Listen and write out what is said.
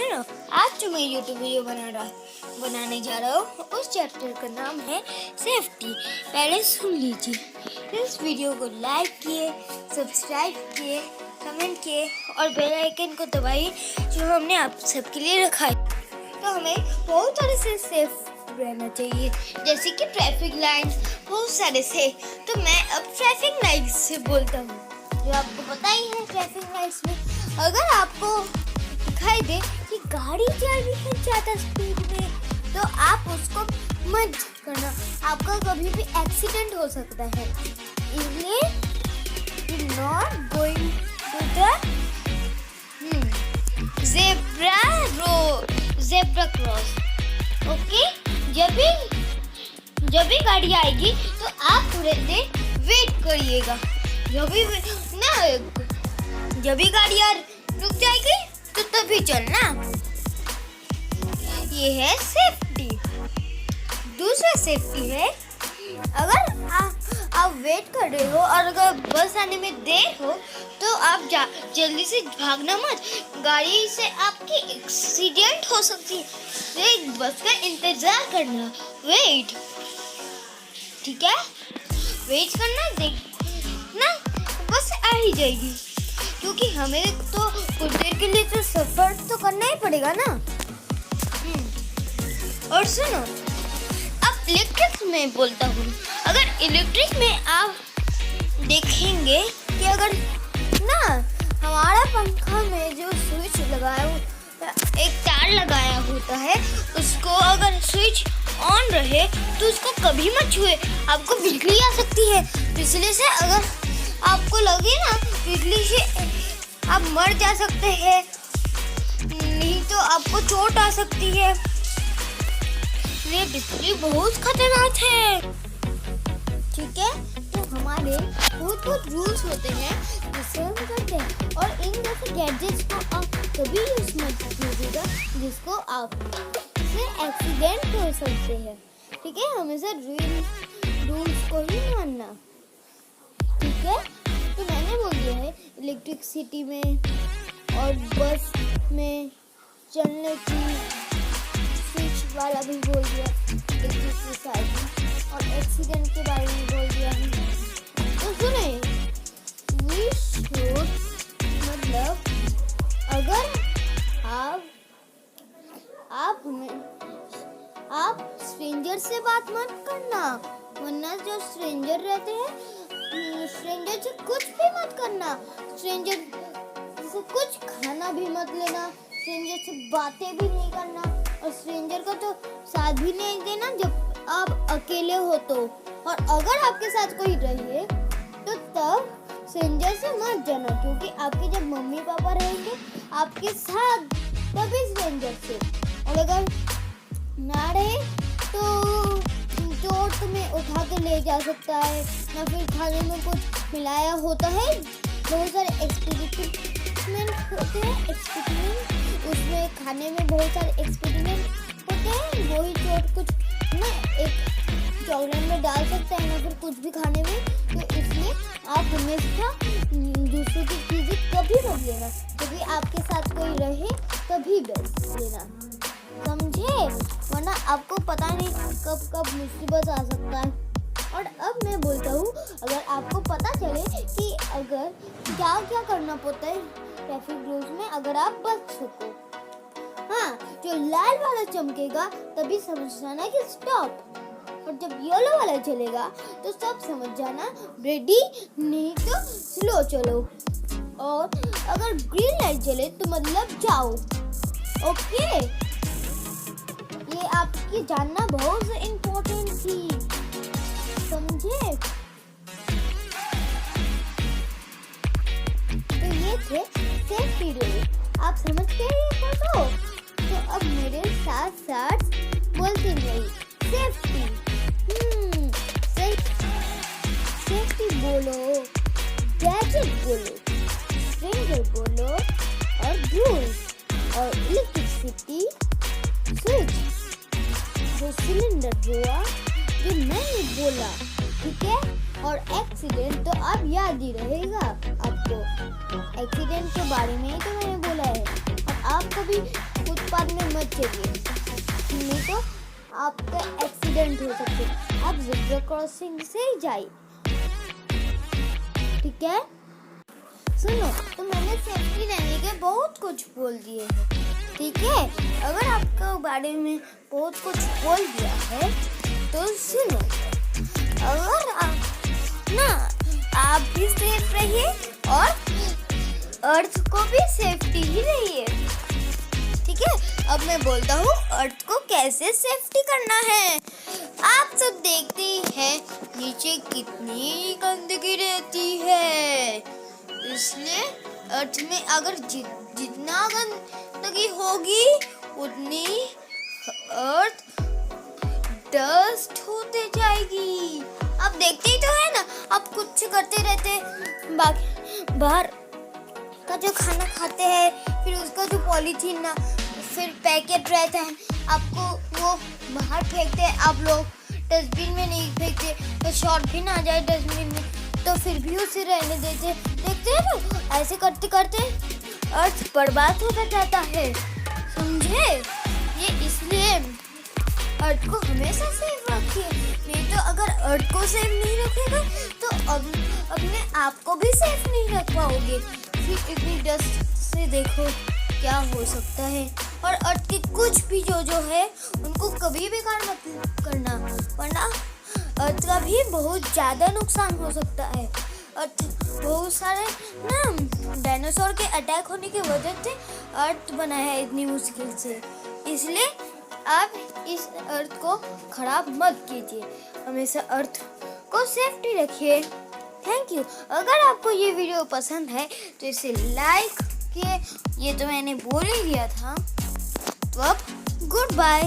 सुनो, आज जो मैं यूट्यूब वीडियो बनाने जा रहा हूँ उस चैप्टर का नाम है सेफ्टी। पहले सुन लीजिए। इस वीडियो को लाइक किए, सब्सक्राइब किए, कमेंट किए और बेल आइकन को दबाइए जो हमने आप सबके लिए रखा है। तो हमें बहुत सारे से सेफ रहना चाहिए, जैसे कि ट्रैफिक लाइन्स, बहुत सारे से। तो मैं अब ट्रैफिक लाइन्स से बोलता हूँ, जो आपको पता ही है। ट्रैफिक लाइन्स में अगर आपको दिखाई दे कि गाड़ी चल रही है ज़्यादा स्पीड में, तो आप उसको मत करना, आपका कभी भी एक्सीडेंट हो सकता है। इसलिए not going to the zebra cross. Okay, जब भी गाड़ी आएगी तो आप थोड़ी देर वेट करिएगा। जब भी गाड़ी रुक जाएगी तो तभी चलना। ये है सेफ्टी। दूसरा सेफ्टी है, अगर आप वेट कर रहे हो और अगर बस आने में देर हो तो आप जल्दी से भागना मत, गाड़ी से आपकी एक्सीडेंट हो सकती है। तो बस का इंतजार करना, वेट, ठीक है? वेट करना, देखना बस आ ही जाएगी, क्योंकि हमें तो कुछ देर के लिए तो सफर तो करना ही पड़ेगा ना। और सुनो, अब इलेक्ट्रिक में बोलता हूँ। अगर इलेक्ट्रिक में आप देखेंगे कि अगर ना हमारा पंखा में जो स्विच लगाया एक तार लगाया होता है, उसको अगर स्विच ऑन रहे तो उसको कभी मत छुए, आपको बिजली आ सकती है। बिजली से अगर आपको लगे ना बिजली से आप मर जा सकते हैं, नहीं तो आपको चोट आ सकती है। ये बिजली बहुत खतरनाक है, ठीक है? तो हमारे बहुत रूल्स होते हैं जिससे हम करते हैं, और इन जैसे गैजेट्स को आप कभी यूज मत कीजिएगा जिसको आप से एक्सीडेंट हो सकते हैं, ठीक है? हमेशा रूल्स को ही मानना, ठीक है? तो मैंने बोल दिया है इलेक्ट्रिसिटी में और बस में चलने की स्विच वाला भी बोल दिया, इलेक्ट्रिसिटी और एक्सीडेंट के बारे में बोल दिया। तो सुने, वी शुड, मतलब अगर आप स्ट्रेंजर से बात मत करना, वरना जो स्ट्रेंजर रहते हैं, स्ट्रेंजर से कुछ भी मत करना, स्ट्रेंजर से कुछ खाना भी मत लेना, स्ट्रेंजर से बातें भी नहीं करना, और स्ट्रेंजर का तो साथ भी नहीं देना जब आप अकेले हो तो। और अगर आपके साथ कोई रहे तो तब स्ट्रेंजर से मत जाना, क्योंकि आपके जब मम्मी पापा रहेंगे आपके साथ तभी स्ट्रेंजर से। और अगर ना रहे तो चोट तुम्हें उठा के ले जा सकता है, या फिर खाने में कुछ मिलाया होता है। बहुत सारे एक्सपेरिमेंट होते हैं, उसमें खाने में बहुत सारे एक्सपेरिमेंट होते हैं। वही चोट कुछ ना एक चॉकलेट में डाल सकता है, या फिर कुछ भी खाने में। तो इसलिए आप हमेशा दूसरों की चीज़ें कभी मत लेना, क्योंकि आपके साथ कोई रहे तभी बेस्ट लेना, समझे? वरना आपको पता नहीं कब मुसीबत आ सकता है। और अब मैं बोलता हूँ, अगर आपको पता चले कि अगर क्या करना पड़ता है ट्रैफिक रूल्स में, अगर आप बच सको, हाँ, जो लाल वाला चमकेगा तभी समझ जाना कि स्टॉप, और जब येलो वाला चलेगा तो सब समझ जाना रेडी, नहीं तो स्लो चलो, और अगर ग्रीन लाइट चले तो मतलब जाओ। ओके, ये आपकी जानना बहुत इम्पोर्टेंट थी, समझे? तो ये थे सेफ्टी रूल, आप समझ के ये तो अब मेरे साथ साथ बोलते रहिए सेफ्टी। सेफ्टी बोलो, गैजेट बोलो, स्ट्रेंजर बोलो, और रूल्स, और इलेक्ट्रिसिटी, स्विच, जो सिलेंडर हुआ जो मैंने बोला, ठीक है? और एक्सीडेंट तो अब याद ही रहेगा आपको, एक्सीडेंट के बारे में ही तो मैंने बोला है। और आप कभी कुछ फुटपाथ में मत चलिए, नहीं तो आपका एक्सीडेंट हो सकते हैं। आप ज़ेब्रा क्रॉसिंग से ही जाइए, ठीक है। सुनो, तो मैंने सेफ्टी रहने के बहुत कुछ बोल दिए हैं, ठीक है। अगर आपके बारे में बहुत कुछ बोल दिया है तो सुनो, अगर आप भी सेफ रहिए और अर्थ को भी सेफ्टी ही रहिए, ठीक है। अब मैं बोलता हूँ अर्थ को कैसे सेफ्टी करना है। आप सब देखते ही हैं नीचे कितनी गंदगी रहती है, इसलिए अर्थ में अगर जितना गंदगी होगी उतनी अर्थ डस्ट होते जाएगी। आप देखते ही तो है ना, आप कुछ करते रहते बाहर का जो खाना खाते हैं, फिर उसका जो पॉलीथीन ना फिर पैकेट रहता है, आपको वो बाहर फेंकते हैं। आप लोग डस्टबिन में नहीं फेंकते, तो शॉर्ट भी ना जाए डस्टबिन में तो फिर भी उसे रहने देते। देखते हैं ना, ऐसे करते करते अर्थ बर्बाद होता जाता है, समझे। ये इसलिए अर्थ को हमेशा सेफ रखिए, नहीं तो अगर अर्थ को सेफ नहीं रखेगा तो अपने आप को भी सेफ नहीं रख पाओगे। फिर इतनी डस्ट से देखो क्या हो सकता है। और अर्थ के कुछ भी जो है उनको कभी बेकार मत करना, वरना अर्थ का भी बहुत ज़्यादा नुकसान हो सकता है। अर्थ बहुत सारे ना डायनासोर के अटैक होने की वजह से अर्थ बना है इतनी मुश्किल से, इसलिए आप इस अर्थ को खराब मत कीजिए, हमेशा अर्थ को सेफ्टी रखिए। Thank you. अगर आपको ये वीडियो पसंद है तो इसे लाइक किए, ये तो मैंने बोल ही दिया था। तो अब गुड बाय।